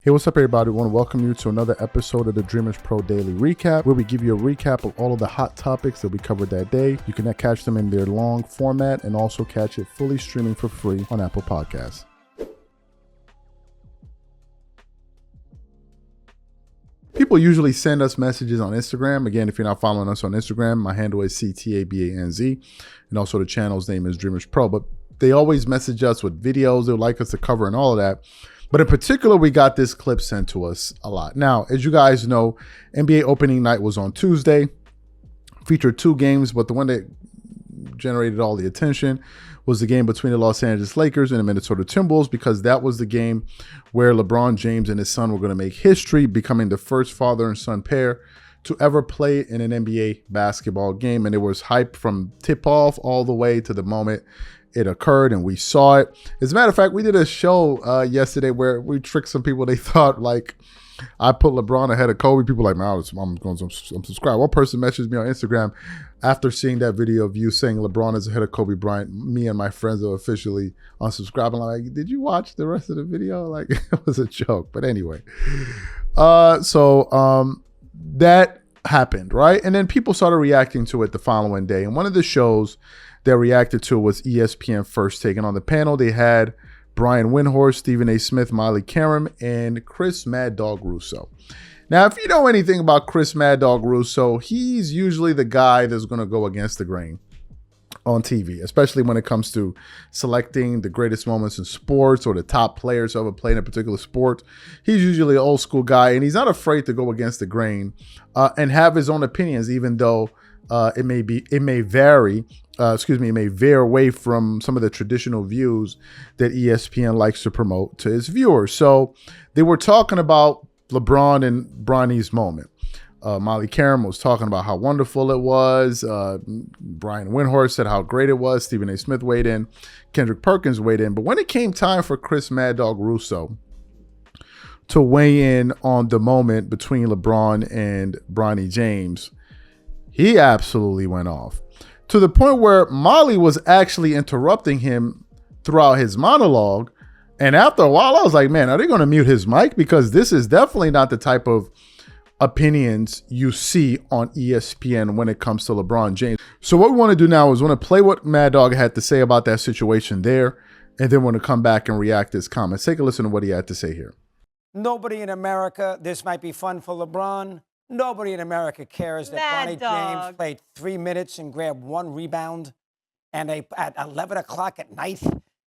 Hey, what's up, everybody? I want to welcome you to another episode of the Dreamerspro Daily Recap, where we give you a recap of all of the hot topics that we covered that day. You can catch them in their long format and also catch it fully streaming for free on Apple Podcasts. People usually send us messages on Instagram. Again, if you're not following us on Instagram, my handle is CTABANZ, and also the channel's name is Dreamerspro. But they always message us with videos they would like us to cover and all of that. But in particular, we got this clip sent to us a lot. Now, as you guys know, NBA opening night was on Tuesday. Featured two games, but the one that generated all the attention was the game between the Los Angeles Lakers and the Minnesota Timberwolves, because that was the game where LeBron James and his son were going to make history, becoming the first father and son pair to ever play in an NBA basketball game. And it was hype from tip-off all the way to the moment it occurred, and we saw it. As a matter of fact, we did a show yesterday where we tricked some people. They thought like I put LeBron ahead of Kobe. People were like, man, I'm going to subscribe. One person messaged me on Instagram after seeing that video of you saying LeBron is ahead of Kobe Bryant. Me and my friends are officially unsubscribing. Like, did you watch the rest of the video? Like, it was a joke. But anyway, that happened, right? And then people started reacting to it the following day. And one of the shows that reacted to it was ESPN First Take. And on the panel, they had Brian Windhorst, Stephen A. Smith, Miley Karam, and Chris Mad Dog Russo. Now, if you know anything about Chris Mad Dog Russo, he's usually the guy that's going to go against the grain on TV, especially when it comes to selecting the greatest moments in sports or the top players who ever played in a particular sport. He's usually an old school guy, and he's not afraid to go against the grain and have his own opinions, even though it may veer away from some of the traditional views that ESPN likes to promote to its viewers. So they were talking about LeBron and Bronny's moment. Miley Karam was talking about how wonderful it was. Brian Windhorst said how great it was. Stephen A. Smith weighed in. Kendrick Perkins weighed in. But when it came time for Chris Mad Dog Russo to weigh in on the moment between LeBron and Bronny James, he absolutely went off, to the point where Molly was actually interrupting him throughout his monologue. And after a while, I was like, man, are they going to mute his mic? Because this is definitely not the type of opinions you see on ESPN when it comes to LeBron James. So what we want to do now is we want to play what Mad Dog had to say about that situation there, and then we're going to come back and react to his comments. Take a listen to what he had to say here. Nobody in America, this might be fun for LeBron. Nobody in America cares that Bronny James played 3 minutes and grabbed 1 rebound and at 11 o'clock at night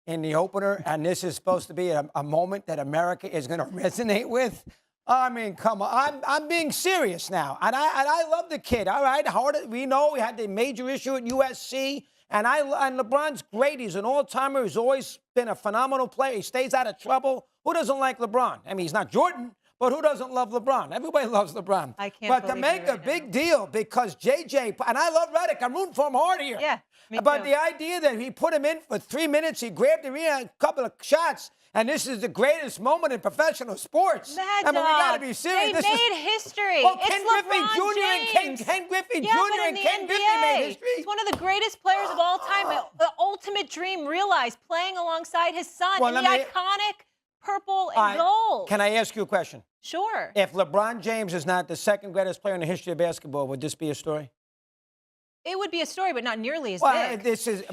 in the opener. And this is supposed to be a moment that America is going to resonate with. I mean, come on. I'm being serious now. And I love the kid. All right. We know we had the major issue at USC. And LeBron's great. He's an all-timer. He's always been a phenomenal player. He stays out of trouble. Who doesn't like LeBron? I mean, he's not Jordan. But who doesn't love LeBron? Everybody loves LeBron. I can't. But to make a big deal because JJ, and I love Redick. I'm rooting for him hard here. Yeah, me But too. the idea that he put him in for 3 minutes, he grabbed a couple of shots, and this is the greatest moment in professional sports. Mad I mean, we got to Dog. be serious. They made history. Well, It's Ken Griffey LeBron Jr. James. and Ken Griffey Yeah, Jr. but in and the Ken Griffey NBA, made history. he's one of the greatest players of all time. The ultimate dream realized, playing alongside his son in the iconic purple and gold. Can I ask you a question? Sure. If LeBron James is not the second greatest player in the history of basketball, would this be a story? It would be a story, but not nearly as Well, big. this is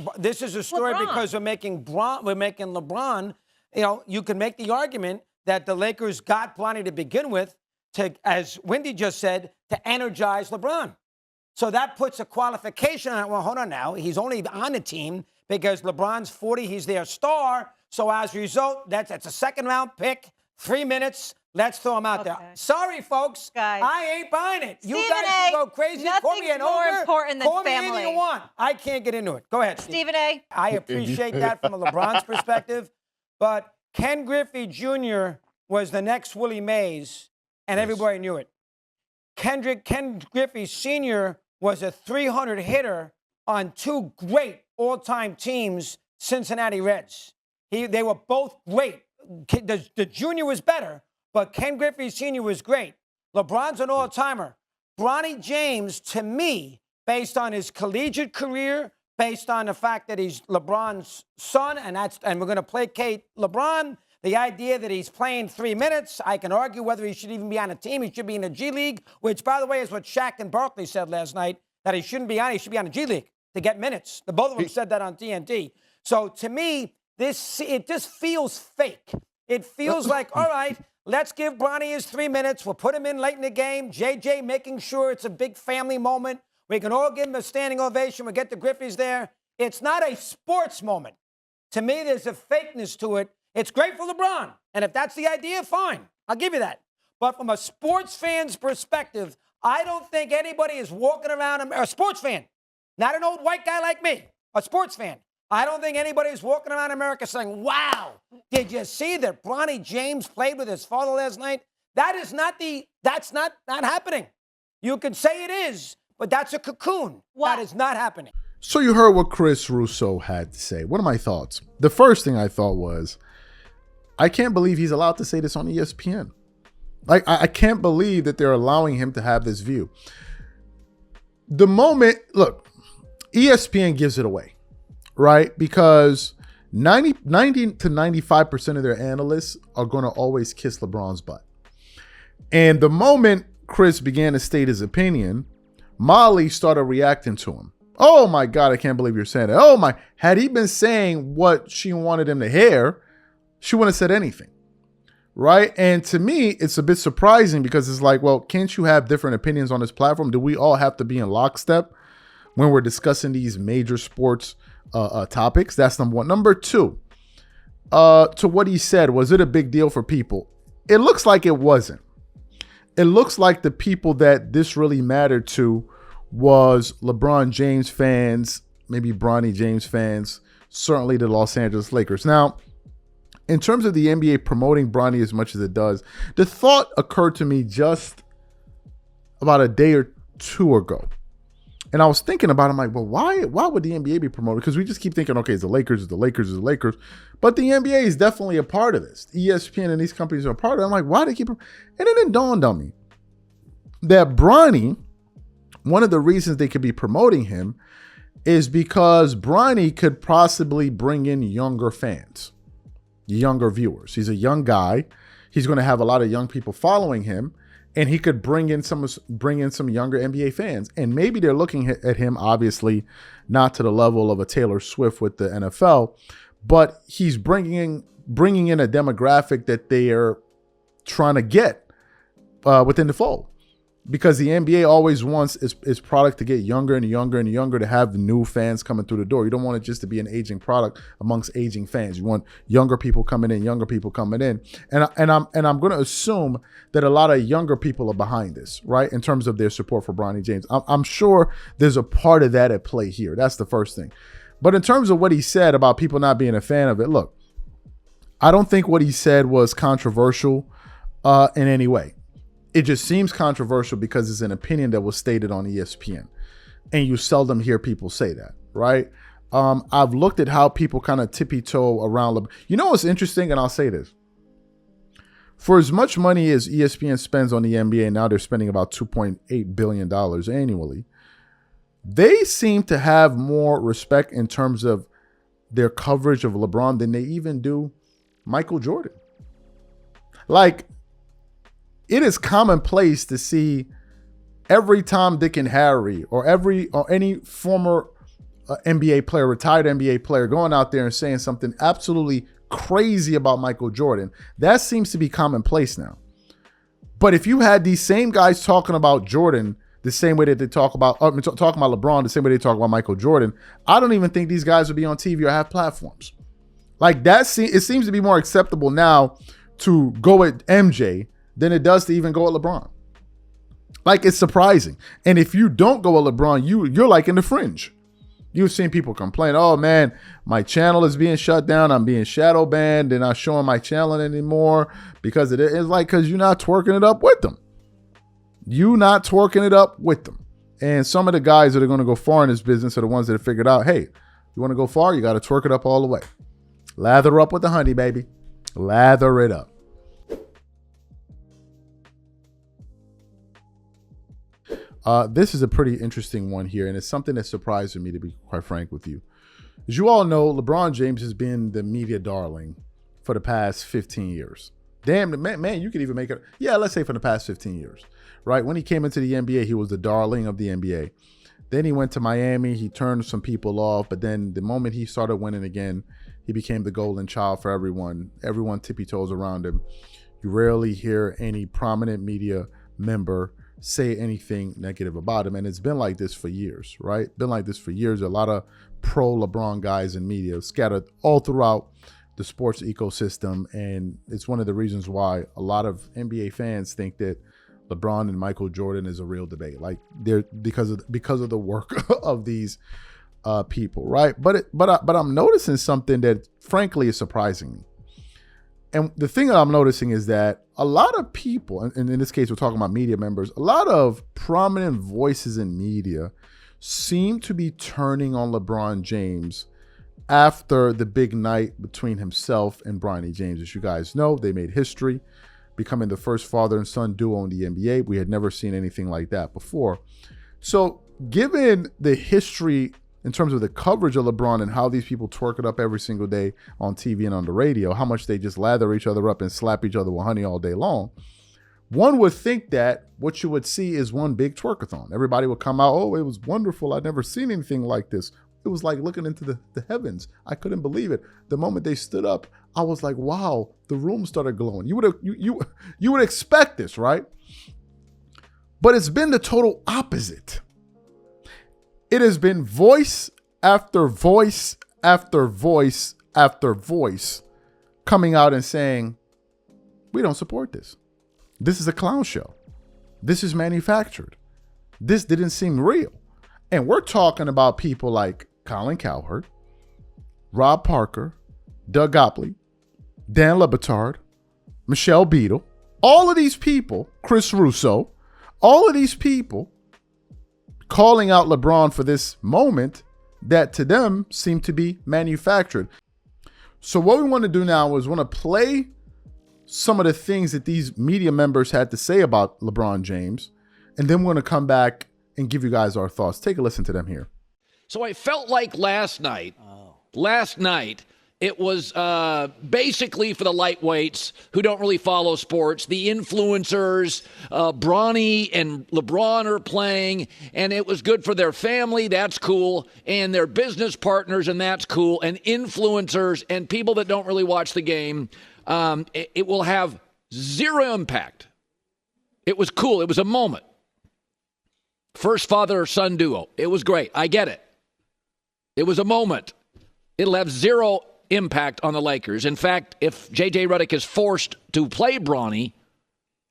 a story because we're making LeBron. You know, you can make the argument that the Lakers got Bronny to begin with to, as Wendy just said, to energize LeBron. So that puts a qualification on it. Well, hold on now. He's only on the team because LeBron's 40. He's their star. So as a result, that's a second-round pick, 3 minutes. Let's throw him out there. Sorry, folks. Guys. I ain't buying it. You Stephen guys A, can go crazy. Call me an more ogre. important than Call me family. anything you want. I can't get into it. Go ahead, Stephen A. I appreciate that from a LeBron's perspective. But Ken Griffey Jr. was the next Willie Mays, and everybody knew it. Ken Griffey Sr. was a 300 hitter on 2 great all-time teams, Cincinnati Reds. They were both great. The junior was better, but Ken Griffey Sr. was great. LeBron's an all-timer. Bronny James, to me, based on his collegiate career, based on the fact that he's LeBron's son, and we're going to placate LeBron, The idea that he's playing 3 minutes, I can argue whether he should even be on a team. He should be in the G League, which, by the way, is what Shaq and Barkley said last night, that he shouldn't be on. He should be on the G League to get minutes. The both of them said that on TNT. So to me, it just feels fake. It feels like, all right, let's give Bronny his 3 minutes. We'll put him in late in the game. JJ making sure it's a big family moment. We can all give him a standing ovation. We'll get the Griffies there. It's not a sports moment. To me, there's a fakeness to it. It's great for LeBron. And if that's the idea, fine. I'll give you that. But from a sports fan's perspective, I don't think anybody is walking around, a sports fan, not an old white guy like me, a sports fan. I don't think anybody is walking around America saying, wow, did you see that Bronny James played with his father last night? That's not happening. You can say it is, but that's a cocoon. That is not happening. So you heard what Chris Russo had to say. What are my thoughts? The first thing I thought was, I can't believe he's allowed to say this on ESPN. Like, I can't believe that they're allowing him to have this view. The moment, look, ESPN gives it away, right? Because 90 to 95% of their analysts are going to always kiss LeBron's butt. And the moment Chris began to state his opinion, Molly started reacting to him. Oh my God, I can't believe you're saying that. Oh my, had he been saying what she wanted him to hear, she wouldn't have said anything, right? And to me, it's a bit surprising because it's like, well, can't you have different opinions on this platform? Do we all have to be in lockstep when we're discussing these major sports topics? That's number one. Number two, to what he said, was it a big deal for people? It looks like it wasn't. It looks like the people that this really mattered to was LeBron James fans, maybe Bronny James fans, certainly the Los Angeles Lakers. Now, in terms of the NBA promoting Bronny as much as it does, the thought occurred to me just about a day or two ago. And I was thinking about it, I'm like, well, why would the NBA be promoted? Because we just keep thinking, okay, it's the Lakers, it's the Lakers, it's the Lakers. But the NBA is definitely a part of this. ESPN and these companies are a part of it. I'm like, why do they keep it? And then it dawned on me that Bronny, one of the reasons they could be promoting him is because Bronny could possibly bring in younger fans, younger viewers. He's a young guy. He's going to have a lot of young people following him, and he could bring in some younger NBA fans. And maybe they're looking at him, obviously, not to the level of a Taylor Swift with the NFL, but he's bringing in a demographic that they are trying to get within the fold. Because the NBA always wants its product to get younger and younger and younger, to have the new fans coming through the door. You don't want it just to be an aging product amongst aging fans. You want younger people coming in. And I'm going to assume that a lot of younger people are behind this, right? In terms of their support for Bronny James. I'm sure there's a part of that at play here. That's the first thing. But in terms of what he said about people not being a fan of it, look, I don't think what he said was controversial in any way. It just seems controversial because it's an opinion that was stated on ESPN, and you seldom hear people say that, right? I've looked at how people kind of tippy-toe around. You know what's interesting, and I'll say this. For as much money as ESPN spends on the NBA, now they're spending about $2.8 billion annually, they seem to have more respect in terms of their coverage of LeBron than they even do Michael Jordan. Like, it is commonplace to see every Tom, Dick, and Harry or any former NBA player, retired NBA player, going out there and saying something absolutely crazy about Michael Jordan. That seems to be commonplace now. But if you had these same guys talking about Jordan the same way that they talking about LeBron the same way they talk about Michael Jordan, I don't even think these guys would be on TV or have platforms. Like that, it seems to be more acceptable now to go at MJ than it does to even go at LeBron. Like, it's surprising. And if you don't go at LeBron, you're like in the fringe. You've seen people complain, oh man, my channel is being shut down. I'm being shadow banned. They're not showing my channel anymore because it's like, because you're not twerking it up with them. You're not twerking it up with them. And some of the guys that are going to go far in this business are the ones that have figured out, hey, you want to go far? You got to twerk it up all the way. Lather up with the honey, baby. Lather it up. This is a pretty interesting one here, and it's something that surprised me, to be quite frank with you. As you all know, LeBron James has been the media darling for the past 15 years. Damn, man, you could even make it. Yeah, let's say for the past 15 years, right? When he came into the NBA, he was the darling of the NBA. Then he went to Miami. He turned some people off. But then the moment he started winning again, he became the golden child for everyone. Everyone tippy-toes around him. You rarely hear any prominent media member say anything negative about him. And it's been like this for years, right? Been like this for years. A lot of pro-LeBron guys in media scattered all throughout the sports ecosystem. And it's one of the reasons why a lot of NBA fans think that LeBron and Michael Jordan is a real debate. Like they're because of the work of these people, right? But I'm noticing something that frankly is surprising me. And the thing that I'm noticing is that a lot of people, and in this case we're talking about media members, a lot of prominent voices in media seem to be turning on LeBron James after the big night between himself and Bronny James. As you guys know, they made history, becoming the first father and son duo in the NBA. We had never seen anything like that before. So given the history in terms of the coverage of LeBron and how these people twerk it up every single day on TV and on the radio, how much they just lather each other up and slap each other with honey all day long, one would think that what you would see is one big twerkathon. Everybody would come out, oh, it was wonderful. I'd never seen anything like this. It was like looking into the heavens. I couldn't believe it. The moment they stood up, I was like, wow, the room started glowing. You would expect this, right? But it's been the total opposite. It has been voice after voice after voice after voice coming out and saying, we don't support this. This is a clown show. This is manufactured. This didn't seem real. And we're talking about people like Colin Cowherd, Rob Parker, Doug Gottlieb, Dan LeBatard, Michelle Beadle, all of these people, Chris Russo, all of these people calling out LeBron for this moment that to them seemed to be manufactured. So what we want to do now is want to play some of the things that these media members had to say about LeBron James, and then we're going to come back and give you guys our thoughts. Take a listen to them here. So I felt like last night, it was basically for the lightweights who don't really follow sports, the influencers, Bronny and LeBron are playing, and it was good for their family, that's cool, and their business partners, and that's cool, and influencers and people that don't really watch the game, it will have zero impact. It was cool. It was a moment. First father-son duo. It was great. I get it. It was a moment. It'll have zero impact on the Lakers. In fact, if J.J. Redick is forced to play Bronny,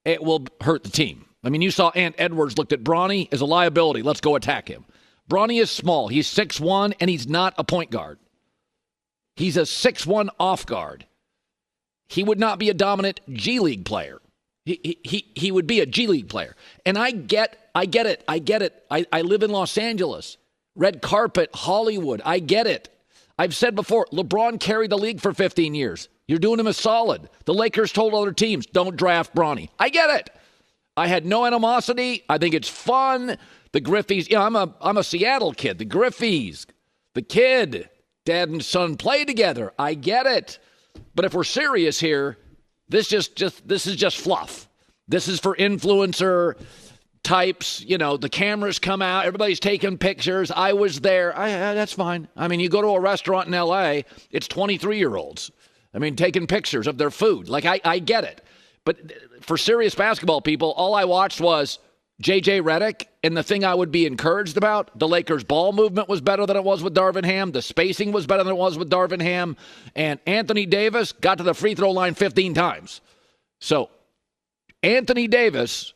it will hurt the team. I mean, you saw Ant Edwards looked at Bronny as a liability. Let's go attack him. Bronny is small. He's 6'1", and he's not a point guard. He's a 6'1" off guard. He would not be a dominant G League player. He would be a G League player. And I get it. I live in Los Angeles. Red carpet, Hollywood. I get it. I've said before, LeBron carried the league for 15 years. You're doing him a solid. The Lakers told other teams, don't draft Bronny. I get it. I had no animosity. I think it's fun. The Griffies, I'm a Seattle kid. The Griffies, the kid, dad and son play together. I get it. But if we're serious here, this is just fluff. This is for influencer types. The cameras come out. Everybody's taking pictures. I was there. That's fine. I mean, you go to a restaurant in L.A., it's 23-year-olds. I mean, taking pictures of their food. Like, I get it. But for serious basketball people, all I watched was J.J. Redick, and the thing I would be encouraged about, the Lakers' ball movement was better than it was with Darvin Ham. The spacing was better than it was with Darvin Ham. And Anthony Davis got to the free throw line 15 times. So, Anthony Davis,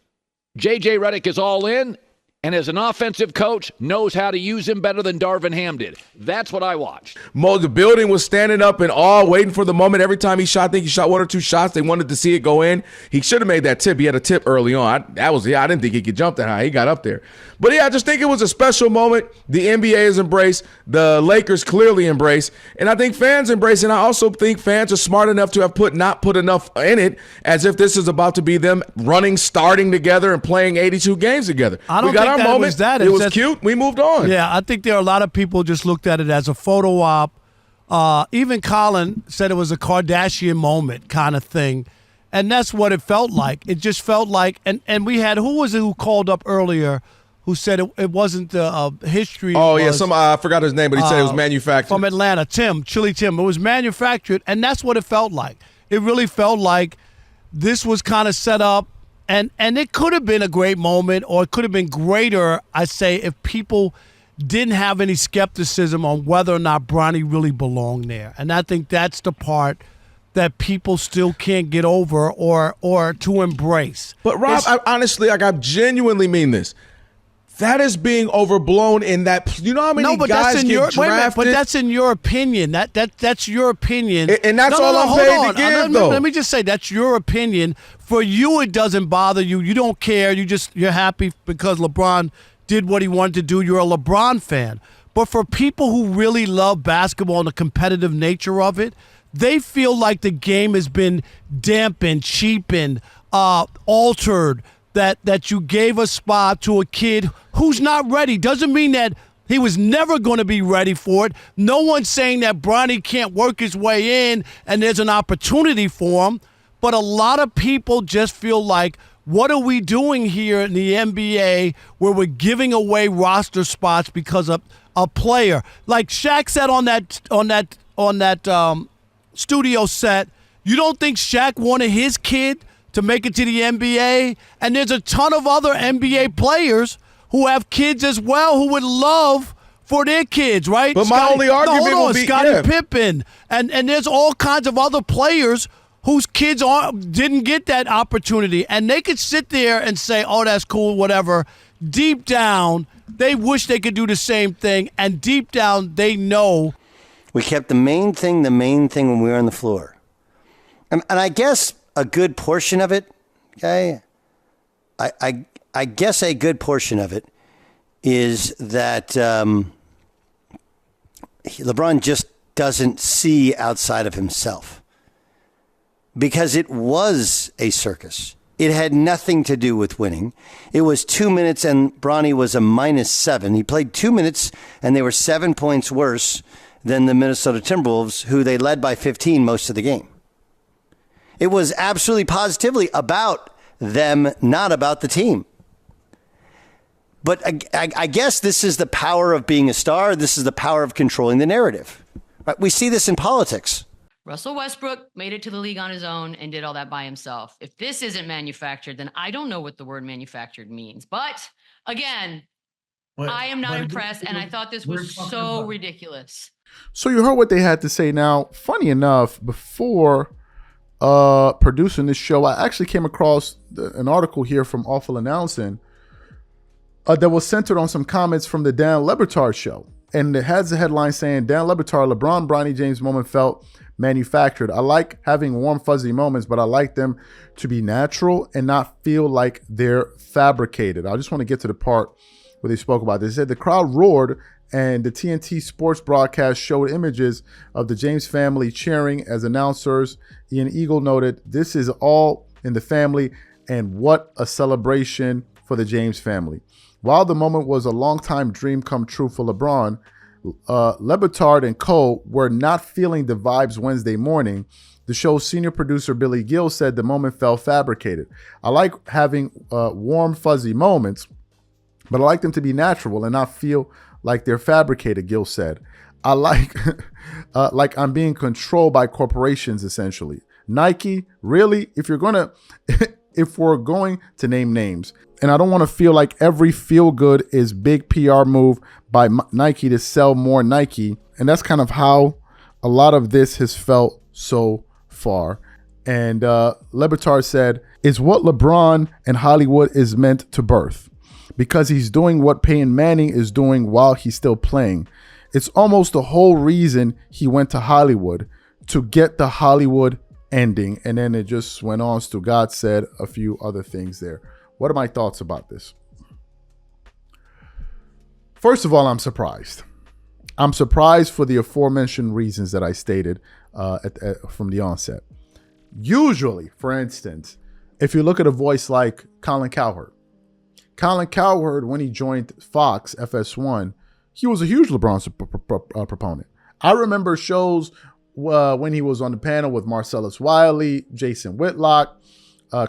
J.J. Redick is all in, and as an offensive coach, knows how to use him better than Darvin Ham did. That's what I watched. Mo, the building was standing up in awe, waiting for the moment. Every time he shot, I think he shot one or two shots. They wanted to see it go in. He should have made that tip. He had a tip early on. I didn't think he could jump that high. He got up there. But, yeah, I just think it was a special moment. The NBA has embraced. The Lakers clearly embrace. And I think fans embrace. And I also think fans are smart enough to have not put enough in it as if this is about to be them starting together and playing 82 games together. I don't think that was that. It was cute. We moved on. Yeah, I think there are a lot of people just looked at it as a photo op Even Colin said it was a Kardashian moment kind of thing. And that's what it felt like. It just felt like, and we had, who was it who called up earlier who said it wasn't the history. Oh, yeah, I forgot his name, but he said it was manufactured. From Atlanta, Chili Tim. It was manufactured, and that's what it felt like. It really felt like this was kind of set up, and it could have been a great moment, or it could have been greater, I say, if people didn't have any skepticism on whether or not Bronny really belonged there. And I think that's the part that people still can't get over or to embrace. But Rob, I genuinely mean this. That is being overblown in that, you know how many guys get drafted? But that's in your opinion. That's your opinion. And that's all I'm paid to give, though. Let me just say, that's your opinion. For you, it doesn't bother you. You don't care. You're happy because LeBron did what he wanted to do. You're a LeBron fan. But for people who really love basketball and the competitive nature of it, they feel like the game has been dampened, cheapened, altered, that you gave a spot to a kid who's not ready. Doesn't mean that he was never going to be ready for it. No one's saying that Bronny can't work his way in and there's an opportunity for him. But a lot of people just feel like, what are we doing here in the NBA where we're giving away roster spots because of a player? Like Shaq said on that studio set, you don't think Shaq wanted his kid to make it to the NBA? And there's a ton of other NBA players who have kids as well who would love for their kids, right? But my only argument would be Scottie Pippen. And there's all kinds of other players whose kids didn't get that opportunity. And they could sit there and say, oh, that's cool, whatever. Deep down, they wish they could do the same thing. And deep down, they know. We kept the main thing when we were on the floor. And I guess a good portion of it, okay, I guess a good portion of it is that LeBron just doesn't see outside of himself. Because it was a circus. It had nothing to do with winning. It was 2 minutes and Bronny was a -7. He played 2 minutes and they were 7 points worse than the Minnesota Timberwolves, who they led by 15 most of the game. It was absolutely positively about them, not about the team. But I guess this is the power of being a star. This is the power of controlling the narrative. Right? We see this in politics. Russell Westbrook made it to the league on his own and did all that by himself. If this isn't manufactured, then I don't know what the word manufactured means. But again, I am not impressed, and I thought this was so ridiculous. So you heard what they had to say. Now, funny enough, before producing this show, I actually came across an article here from Awful Announcing that was centered on some comments from the Dan LeBatard show. And it has a headline saying, Dan LeBatard, LeBron, Bronny James moment felt manufactured. I like having warm, fuzzy moments, but I like them to be natural and not feel like they're fabricated. I just want to get to the part where they spoke about this. They said the crowd roared and the TNT sports broadcast showed images of the James family cheering as announcers. Ian Eagle noted, this is all in the family, and what a celebration for the James family. While the moment was a long-time dream come true for LeBron, LeBatard and co. were not feeling the vibes Wednesday morning. The show's senior producer, Billy Gill, said the moment felt fabricated. I like having warm, fuzzy moments, but I like them to be natural and not feel like they're fabricated, Gill said. I like I'm being controlled by corporations, essentially. Nike, really? If we're going to name names. And I don't want to feel like every feel good is big PR move by Nike to sell more Nike. And that's kind of how a lot of this has felt so far. And LeBatard said, it's what LeBron and Hollywood is meant to birth, because he's doing what Peyton Manning is doing while he's still playing. It's almost the whole reason he went to Hollywood, to get the Hollywood ending. And then it just went on to God said a few other things there. What are my thoughts about this? First of all, I'm surprised. I'm surprised for the aforementioned reasons that I stated from the onset. Usually, for instance, if you look at a voice like Colin Cowherd, when he joined Fox FS1, he was a huge LeBron proponent. I remember shows when he was on the panel with Marcellus Wiley, Jason Whitlock,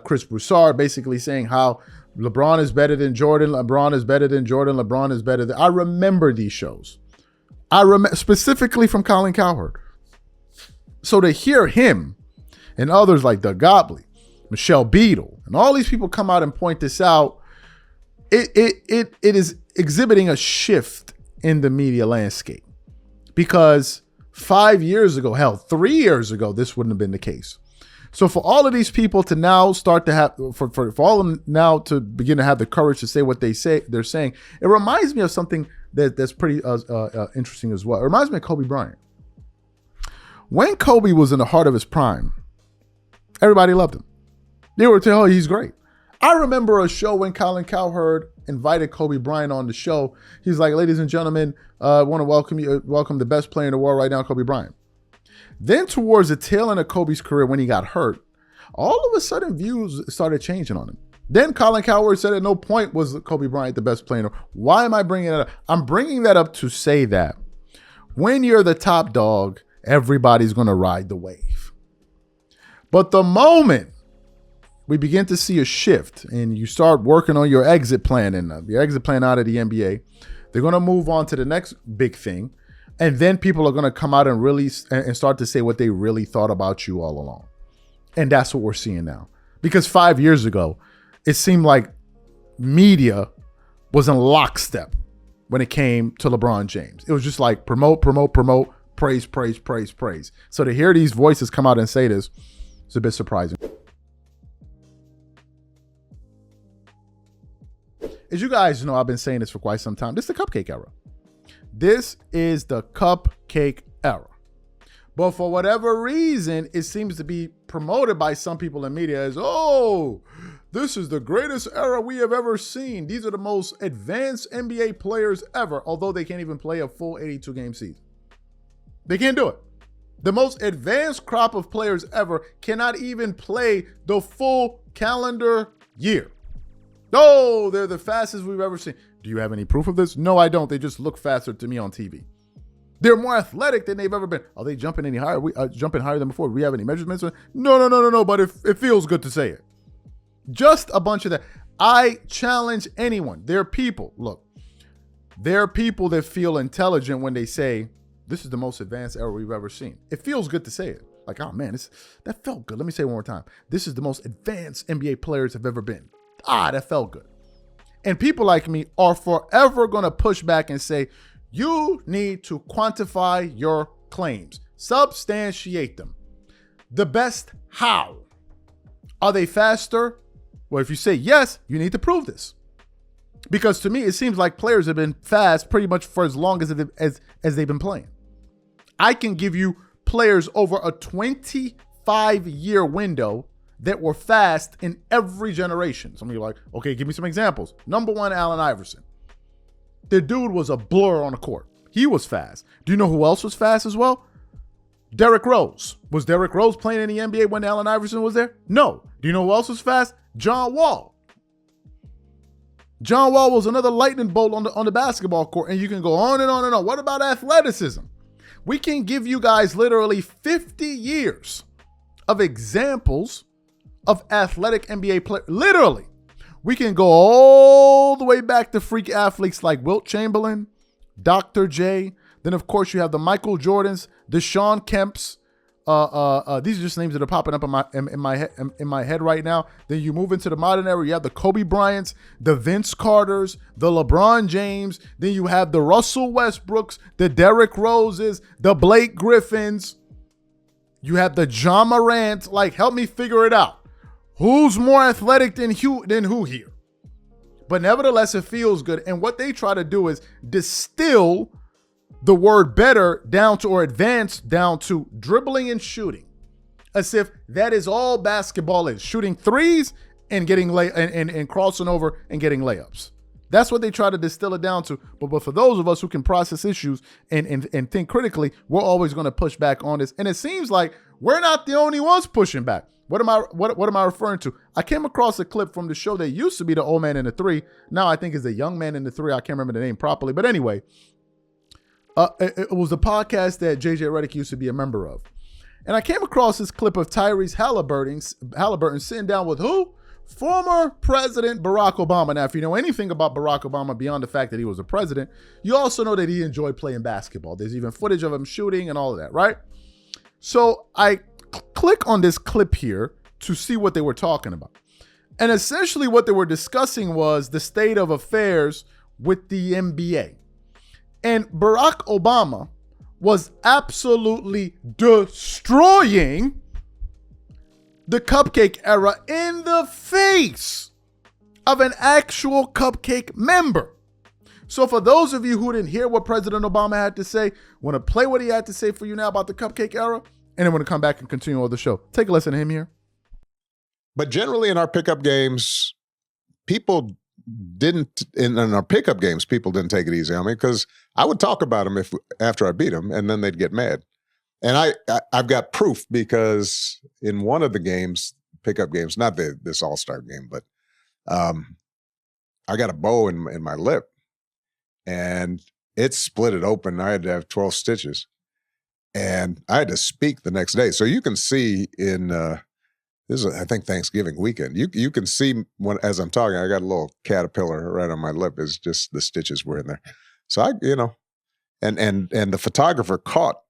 Chris Broussard, basically saying how LeBron is better than Jordan, LeBron is better than Jordan, LeBron is better than... I remember these shows. I remember specifically from Colin Cowherd. So to hear him and others like Doug Gottlieb, Michelle Beadle, and all these people come out and point this out, it is exhibiting a shift in the media landscape. Because 5 years ago, hell, 3 years ago, this wouldn't have been the case. So for all of these people to now start to have, for all of them now to begin to have the courage to say what they're saying, it reminds me of something that's pretty interesting as well. It reminds me of Kobe Bryant. When Kobe was in the heart of his prime, everybody loved him. They were telling, oh, he's great. I remember a show when Colin Cowherd invited Kobe Bryant on the show. He's like, ladies and gentlemen, I want to welcome the best player in the world right now, Kobe Bryant. Then towards the tail end of Kobe's career, when he got hurt, all of a sudden views started changing on him. Then Colin Cowherd said at no point was Kobe Bryant the best player. Why am I bringing that up? I'm bringing that up to say that when you're the top dog, everybody's going to ride the wave. But the moment we begin to see a shift and you start working on your exit plan and your exit plan out of the NBA, they're going to move on to the next big thing. And then people are going to come out and really and start to say what they really thought about you all along. And that's what we're seeing now. Because 5 years ago, it seemed like media was in lockstep when it came to LeBron James. It was just like promote, praise, praise, praise, praise. So to hear these voices come out and say this, it's a bit surprising. As you guys know, I've been saying this for quite some time. This is the cupcake era. This is the cupcake era. But for whatever reason, it seems to be promoted by some people in media as, oh, this is the greatest era we have ever seen. These are the most advanced NBA players ever, although they can't even play a full 82-game season. They can't do it. The most advanced crop of players ever cannot even play the full calendar year. Oh, they're the fastest we've ever seen. Do you have any proof of this? No, I don't. They just look faster to me on TV. They're more athletic than they've ever been. Are they jumping any higher? Jumping higher than before? Do we have any measurements? No. But it feels good to say it. Just a bunch of that. I challenge anyone. There are people. Look, there are people that feel intelligent when they say this is the most advanced era we've ever seen. It feels good to say it. Like, oh man, that felt good. Let me say it one more time. This is the most advanced NBA players have ever been. That felt good. And people like me are forever going to push back and say, you need to quantify your claims, substantiate them. The best how? Are they faster? Well, if you say yes, you need to prove this. Because to me, it seems like players have been fast pretty much for as long as they've been playing. I can give you players over a 25-year window that were fast in every generation. Some of you are like, okay, give me some examples. Number one, Allen Iverson. The dude was a blur on the court. He was fast. Do you know who else was fast as well? Derrick Rose. Was Derrick Rose playing in the NBA when Allen Iverson was there? No. Do you know who else was fast? John Wall. John Wall was another lightning bolt on the basketball court, and you can go on and on and on. What about athleticism? We can give you guys literally 50 years of examples of athletic NBA players. Literally. We can go all the way back to freak athletes like Wilt Chamberlain, Dr. J. Then, of course, you have the Michael Jordans, the Shawn Kemps. These are just names that are popping up in my head right now. Then you move into the modern era. You have the Kobe Bryants, the Vince Carters, the LeBron James. Then you have the Russell Westbrooks, the Derrick Roses, the Blake Griffins. You have the John Morant. Like, help me figure it out. Who's more athletic than who here? But nevertheless, it feels good. And what they try to do is distill the word better down to, or advanced down to, dribbling and shooting. As if that is all basketball is. Shooting threes and getting and crossing over and getting layups. That's what they try to distill it down to. But for those of us who can process issues and think critically, we're always going to push back on this. And it seems like we're not the only ones pushing back. What am I referring to? I came across a clip from the show that used to be The Old Man in the Three. Now I think is The Young Man in the Three. I can't remember the name properly. But anyway, It was a podcast that JJ Redick used to be a member of. And I came across this clip of Tyrese Halliburton sitting down with who? Former President Barack Obama. Now, if you know anything about Barack Obama beyond the fact that he was a president, you also know that he enjoyed playing basketball. There's even footage of him shooting and all of that, right? So I click on this clip here to see what they were talking about. And essentially what they were discussing was the state of affairs with the NBA. And Barack Obama was absolutely destroying the cupcake era in the face of an actual cupcake member. So for those of you who didn't hear what President Obama had to say, want to play what he had to say for you now about the cupcake era, and then want to come back and continue on the show. Take a listen to him here. But generally in our pickup games, people didn't take it easy on me because I would talk about them after I beat them, and then they'd get mad. And I've got proof because in one of the games, pickup games, not this All-Star game, but I got a bow in my lip, and it split it open. I had to have 12 stitches, and I had to speak the next day. So you can see in this is, I think, Thanksgiving weekend. You can see as I'm talking, I got a little caterpillar right on my lip. It's just the stitches were in there. So and the photographer caught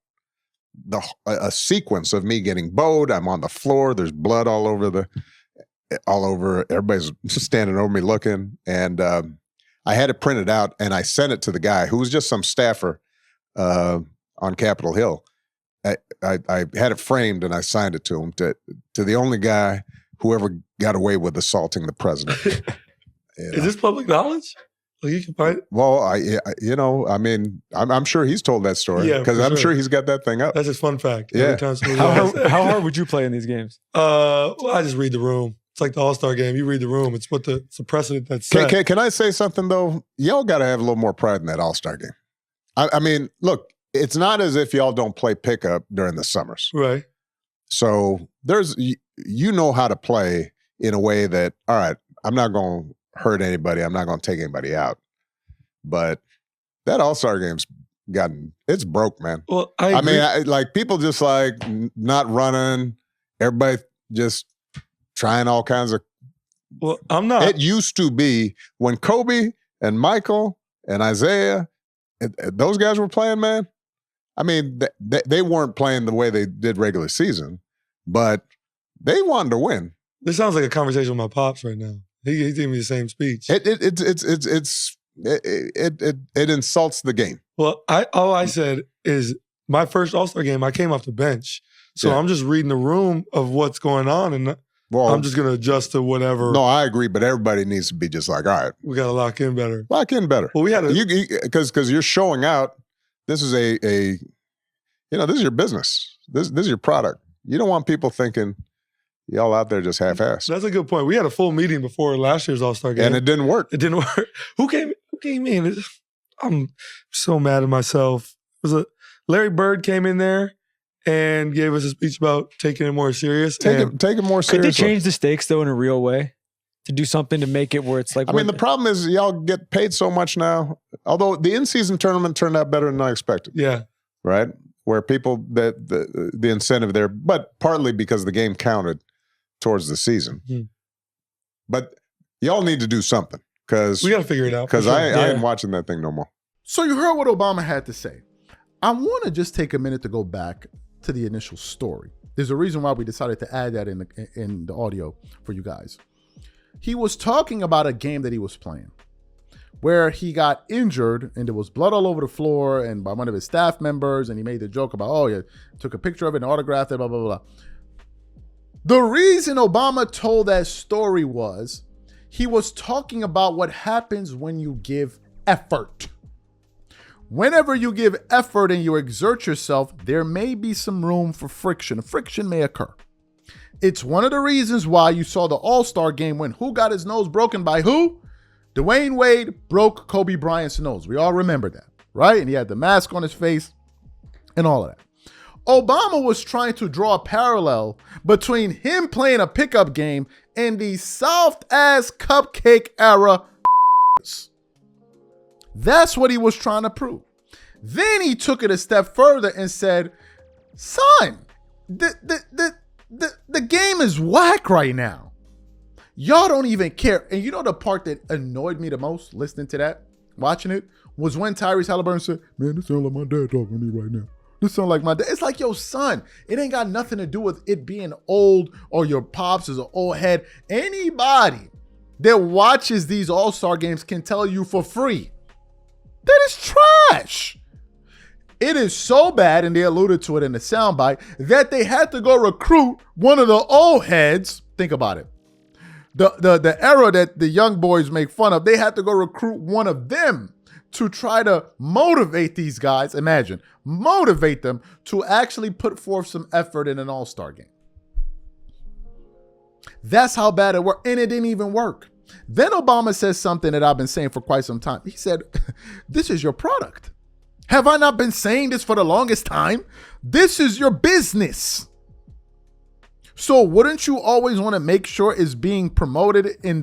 a sequence of me getting bowed. I'm on the floor. There's blood all over everybody's standing over me looking. And I had it printed out and I sent it to the guy who was just some staffer on Capitol Hill. I had it framed and I signed it to him, to the only guy who ever got away with assaulting the president. Is this public knowledge? Like you can find it? Well, I'm sure he's told that story because I'm sure he's got that thing up. That's his fun fact. Yeah. How hard would you play in these games? Well, I just read the room. It's like the All-Star game. You read the room. It's a precedent that's set. Can I say something, though? Y'all got to have a little more pride in that All-Star game. I mean, look, it's not as if y'all don't play pickup during the summers. Right. So you know how to play in a way that, all right, I'm not going to hurt anybody. I'm not going to take anybody out. But that All-Star game's it's broke, man. Well, I mean, like people just like not running, everybody just trying all kinds of. Well, I'm not. It used to be when Kobe and Michael and Isaiah, those guys were playing, man. I mean, they weren't playing the way they did regular season, but they wanted to win. This sounds like a conversation with my pops right now. He's giving me the same speech. It insults the game. Well, all I said is my first All-Star game, I came off the bench. So I'm just reading the room of what's going on, and I'm just going to adjust to whatever. No, I agree, but everybody needs to be just like, all right. We got to lock in better. Lock in better. Well, we had because you're showing out. This is this is your business. This is your product. You don't want people thinking y'all out there just half-assed. That's a good point. We had a full meeting before last year's All-Star game. And it didn't work. It didn't work. Who came in? I'm so mad at myself. Larry Bird came in there and gave us a speech about taking it more serious. Take it more seriously. Could they change the stakes, though, in a real way? To do something to make it where it's like... I mean, the problem is y'all get paid so much now. Although the in-season tournament turned out better than I expected. Yeah. Right? Where people, the incentive there, but partly because the game counted towards the season. Mm-hmm. But y'all need to do something. Because we got to figure it out. Because I ain't watching that thing no more. So you heard what Obama had to say. I want to just take a minute to go back to the initial story. There's a reason why we decided to add that in the audio for you guys. He was talking about a game that he was playing where he got injured and there was blood all over the floor and by one of his staff members, and he made the joke about, oh, yeah, took a picture of it and autographed it, blah, blah, blah. The reason Obama told that story was he was talking about what happens when you give effort. Whenever you give effort and you exert yourself, there may be some room for friction. Friction may occur. It's one of the reasons why you saw the All-Star game when who got his nose broken by who? Dwayne Wade broke Kobe Bryant's nose. We all remember that, right? And he had the mask on his face and all of that. Obama was trying to draw a parallel between him playing a pickup game and the soft-ass cupcake era. That's what he was trying to prove. Then he took it a step further and said, son, the game is whack right now. Y'all don't even care. And you know the part that annoyed me the most listening to that, watching it, was when Tyrese Halliburton said, man, this sounds like my dad talking to me right now. This sounds like my dad. It's like, yo, son, it ain't got nothing to do with it being old or your pops is an old head. Anybody that watches these All-Star games can tell you for free that is trash. It is so bad, and they alluded to it in the soundbite, that they had to go recruit one of the old heads. Think about it. The era that the young boys make fun of, they had to go recruit one of them to try to motivate these guys. Imagine, motivate them to actually put forth some effort in an All-Star game. That's how bad it worked, and it didn't even work. Then Obama says something that I've been saying for quite some time. He said, this is your product. Have I not been saying this for the longest time? This is your business. So wouldn't you always want to make sure it's being promoted in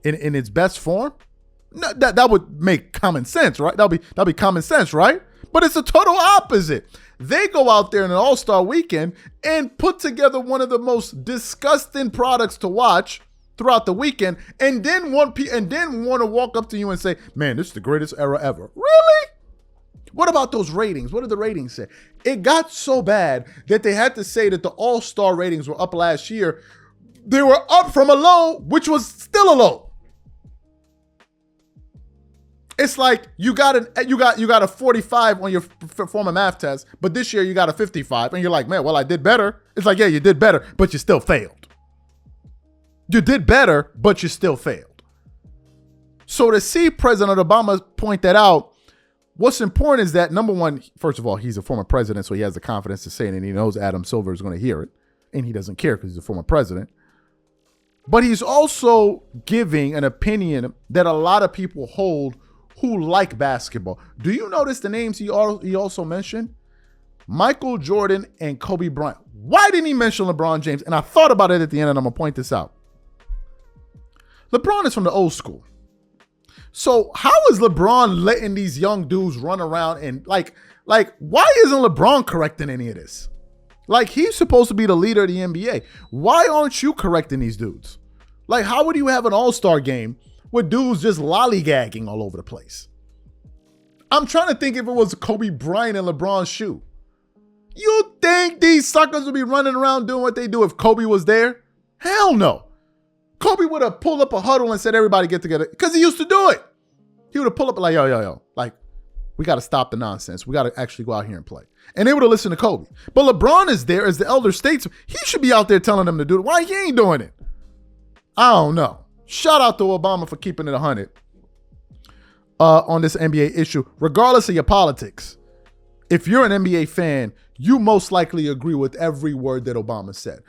its best form? No, that would make common sense, right? That'll be common sense, right? But it's the total opposite. They go out there in an All-Star weekend and put together one of the most disgusting products to watch throughout the weekend, and then want to walk up to you and say, man, this is the greatest era ever. Really? What about those ratings? What did the ratings say? It got so bad that they had to say that the All-Star ratings were up last year. They were up from a low, which was still a low. It's like you got a 45 on your former math test, but this year you got a 55, and you're like, man, well, I did better. It's like, yeah, you did better, but you still failed. You did better, but you still failed. So to see President Obama point that out, what's important is that, number one, first of all, he's a former president, so he has the confidence to say it, and he knows Adam Silver is going to hear it, and he doesn't care because he's a former president. But he's also giving an opinion that a lot of people hold who like basketball. Do you notice the names he also mentioned? Michael Jordan and Kobe Bryant. Why didn't he mention LeBron James? And I thought about it at the end, and I'm going to point this out. LeBron is from the old school. So how is LeBron letting these young dudes run around and like why isn't LeBron correcting any of this? Like, he's supposed to be the leader of the NBA. Why aren't you correcting these dudes? Like, how would you have an All-Star game with dudes just lollygagging all over the place? I'm trying to think if it was Kobe Bryant and LeBron's shoe. You think these suckers would be running around doing what they do if Kobe was there? Hell no. Kobe would have pulled up a huddle and said, everybody get together, because he used to do it. He would have pulled up like, yo, like, we got to stop the nonsense. We got to actually go out here and play. And they would have listened to Kobe. But LeBron is there as the elder statesman. He should be out there telling them to do it. Why he ain't doing it? I don't know. Shout out to Obama for keeping it 100 on this NBA issue, regardless of your politics. If you're an NBA fan, you most likely agree with every word that Obama said.